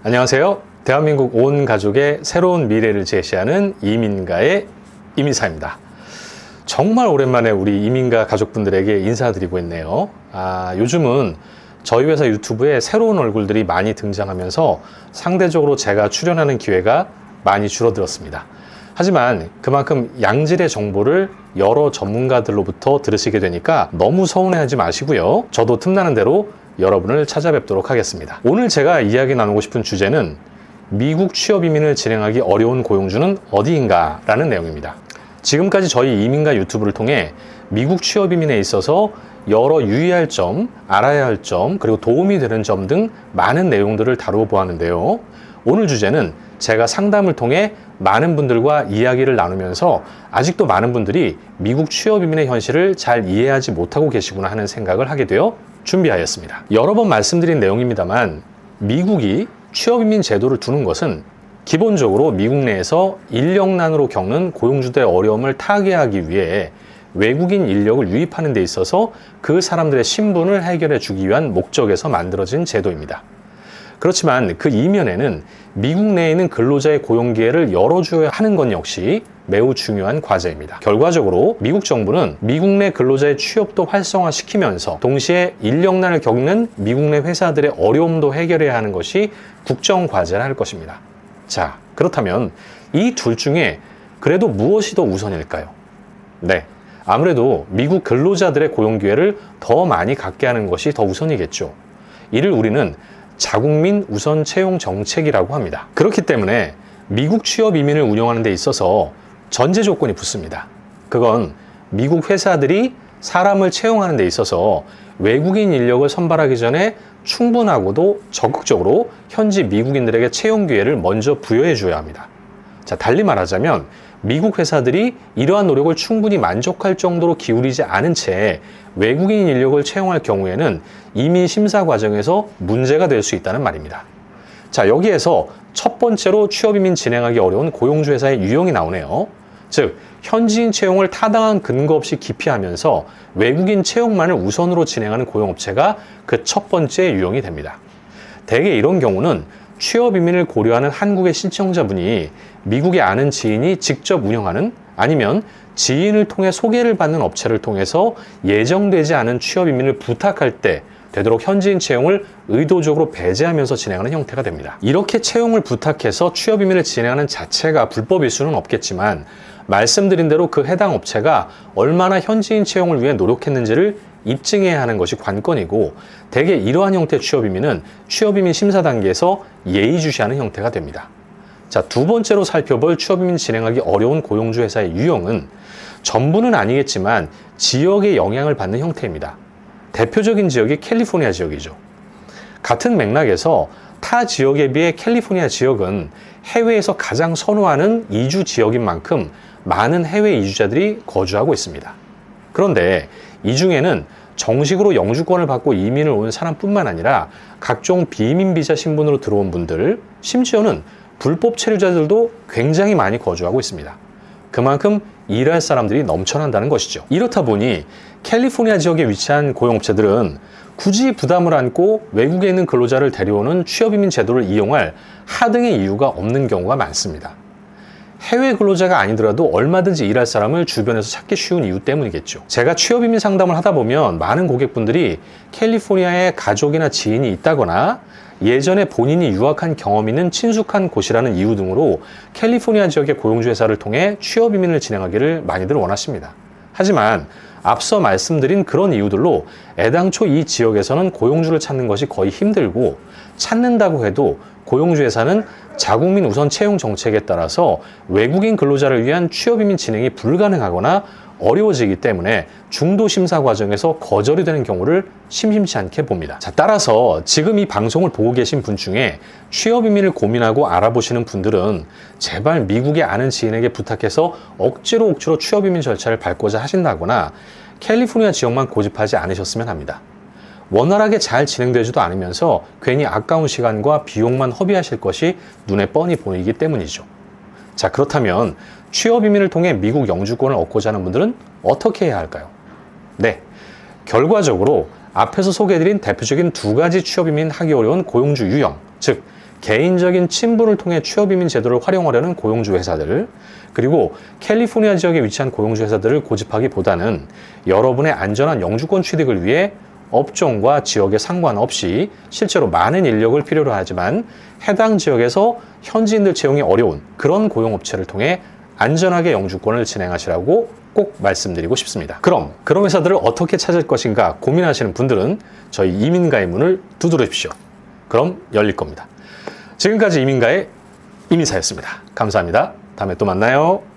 안녕하세요. 대한민국 온 가족의 새로운 미래를 제시하는 이민가의 이민사입니다. 정말 오랜만에 우리 이민가 가족분들에게 인사드리고 있네요. 요즘은 저희 회사 유튜브에 새로운 얼굴들이 많이 등장하면서 상대적으로 제가 출연하는 기회가 많이 줄어들었습니다. 하지만 그만큼 양질의 정보를 여러 전문가들로부터 들으시게 되니까 너무 서운해하지 마시고요. 저도 틈나는 대로 여러분을 찾아뵙도록 하겠습니다. 오늘 제가 이야기 나누고 싶은 주제는 미국 취업 이민을 진행하기 어려운 고용주는 어디인가 라는 내용입니다. 지금까지 저희 이민가 유튜브를 통해 미국 취업 이민에 있어서 여러 유의할 점, 알아야 할 점, 그리고 도움이 되는 점 등 많은 내용들을 다루어 보았는데요. 오늘 주제는 제가 상담을 통해 많은 분들과 이야기를 나누면서 아직도 많은 분들이 미국 취업 이민의 현실을 잘 이해하지 못하고 계시구나 하는 생각을 하게 되어 준비하였습니다. 여러 번 말씀드린 내용입니다만 미국이 취업 이민 제도를 두는 것은 기본적으로 미국 내에서 인력난으로 겪는 고용주들의 어려움을 타개하기 위해 외국인 인력을 유입하는 데 있어서 그 사람들의 신분을 해결해 주기 위한 목적에서 만들어진 제도입니다. 그렇지만 그 이면에는 미국 내에 있는 근로자의 고용 기회를 열어줘야 하는 것 역시 매우 중요한 과제입니다. 결과적으로 미국 정부는 미국 내 근로자의 취업도 활성화시키면서 동시에 인력난을 겪는 미국 내 회사들의 어려움도 해결해야 하는 것이 국정 과제라 할 것입니다. 자, 그렇다면 이 둘 중에 그래도 무엇이 더 우선일까요? 네, 아무래도 미국 근로자들의 고용 기회를 더 많이 갖게 하는 것이 더 우선이겠죠. 이를 우리는 자국민 우선 채용 정책이라고 합니다. 그렇기 때문에 미국 취업 이민을 운영하는 데 있어서 전제 조건이 붙습니다. 그건 미국 회사들이 사람을 채용하는 데 있어서 외국인 인력을 선발하기 전에 충분하고도 적극적으로 현지 미국인들에게 채용 기회를 먼저 부여해 줘야 합니다. 자, 달리 말하자면 미국 회사들이 이러한 노력을 충분히 만족할 정도로 기울이지 않은 채 외국인 인력을 채용할 경우에는 이민 심사 과정에서 문제가 될 수 있다는 말입니다. 자, 여기에서 첫 번째로 취업 이민 진행하기 어려운 고용주 회사의 유형이 나오네요. 즉, 현지인 채용을 타당한 근거 없이 기피하면서 외국인 채용만을 우선으로 진행하는 고용업체가 그 첫 번째 유형이 됩니다. 대개 이런 경우는 취업 이민을 고려하는 한국의 신청자분이 미국에 아는 지인이 직접 운영하는 아니면 지인을 통해 소개를 받는 업체를 통해서 예정되지 않은 취업 이민을 부탁할 때 되도록 현지인 채용을 의도적으로 배제하면서 진행하는 형태가 됩니다. 이렇게 채용을 부탁해서 취업 이민을 진행하는 자체가 불법일 수는 없겠지만 말씀드린 대로 그 해당 업체가 얼마나 현지인 채용을 위해 노력했는지를 입증해야 하는 것이 관건이고 대개 이러한 형태의 취업 이민은 취업 이민 심사 단계에서 예의주시하는 형태가 됩니다. 자, 두 번째로 살펴볼 취업 이민 진행하기 어려운 고용주 회사의 유형은 전부는 아니겠지만 지역의 영향을 받는 형태입니다. 대표적인 지역이 캘리포니아 지역이죠. 같은 맥락에서 타 지역에 비해 캘리포니아 지역은 해외에서 가장 선호하는 이주 지역인 만큼 많은 해외 이주자들이 거주하고 있습니다. 그런데 이 중에는 정식으로 영주권을 받고 이민을 온 사람뿐만 아니라 각종 비민 비자 신분으로 들어온 분들, 심지어는 불법 체류자들도 굉장히 많이 거주하고 있습니다. 그만큼 일할 사람들이 넘쳐난다는 것이죠. 이렇다 보니 캘리포니아 지역에 위치한 고용업체들은 굳이 부담을 안고 외국에 있는 근로자를 데려오는 취업이민 제도를 이용할 하등의 이유가 없는 경우가 많습니다. 해외 근로자가 아니더라도 얼마든지 일할 사람을 주변에서 찾기 쉬운 이유 때문이겠죠. 제가 취업이민 상담을 하다 보면 많은 고객분들이 캘리포니아에 가족이나 지인이 있다거나 예전에 본인이 유학한 경험 있는 친숙한 곳이라는 이유 등으로 캘리포니아 지역의 고용주 회사를 통해 취업 이민을 진행하기를 많이들 원하십니다. 하지만 앞서 말씀드린 그런 이유들로 애당초 이 지역에서는 고용주를 찾는 것이 거의 힘들고 찾는다고 해도 고용주 회사는 자국민 우선 채용 정책에 따라서 외국인 근로자를 위한 취업 이민 진행이 불가능하거나 어려워지기 때문에 중도 심사 과정에서 거절이 되는 경우를 심심치 않게 봅니다. 자, 따라서 지금 이 방송을 보고 계신 분 중에 취업 이민을 고민하고 알아보시는 분들은 제발 미국에 아는 지인에게 부탁해서 억지로 취업 이민 절차를 밟고자 하신다거나 캘리포니아 지역만 고집하지 않으셨으면 합니다. 원활하게 잘 진행되지도 않으면서 괜히 아까운 시간과 비용만 허비하실 것이 눈에 뻔히 보이기 때문이죠. 자, 그렇다면 취업 이민을 통해 미국 영주권을 얻고자 하는 분들은 어떻게 해야 할까요? 네, 결과적으로 앞에서 소개해드린 대표적인 두 가지 취업 이민 하기 어려운 고용주 유형, 즉 개인적인 친분을 통해 취업이민 제도를 활용하려는 고용주 회사들, 그리고 캘리포니아 지역에 위치한 고용주 회사들을 고집하기보다는 여러분의 안전한 영주권 취득을 위해 업종과 지역에 상관없이 실제로 많은 인력을 필요로 하지만 해당 지역에서 현지인들 채용이 어려운 그런 고용업체를 통해 안전하게 영주권을 진행하시라고 꼭 말씀드리고 싶습니다. 그럼 그런 회사들을 어떻게 찾을 것인가 고민하시는 분들은 저희 이민가의 문을 두드려주십시오. 그럼 열릴 겁니다. 지금까지 이민가의 이민사였습니다. 감사합니다. 다음에 또 만나요.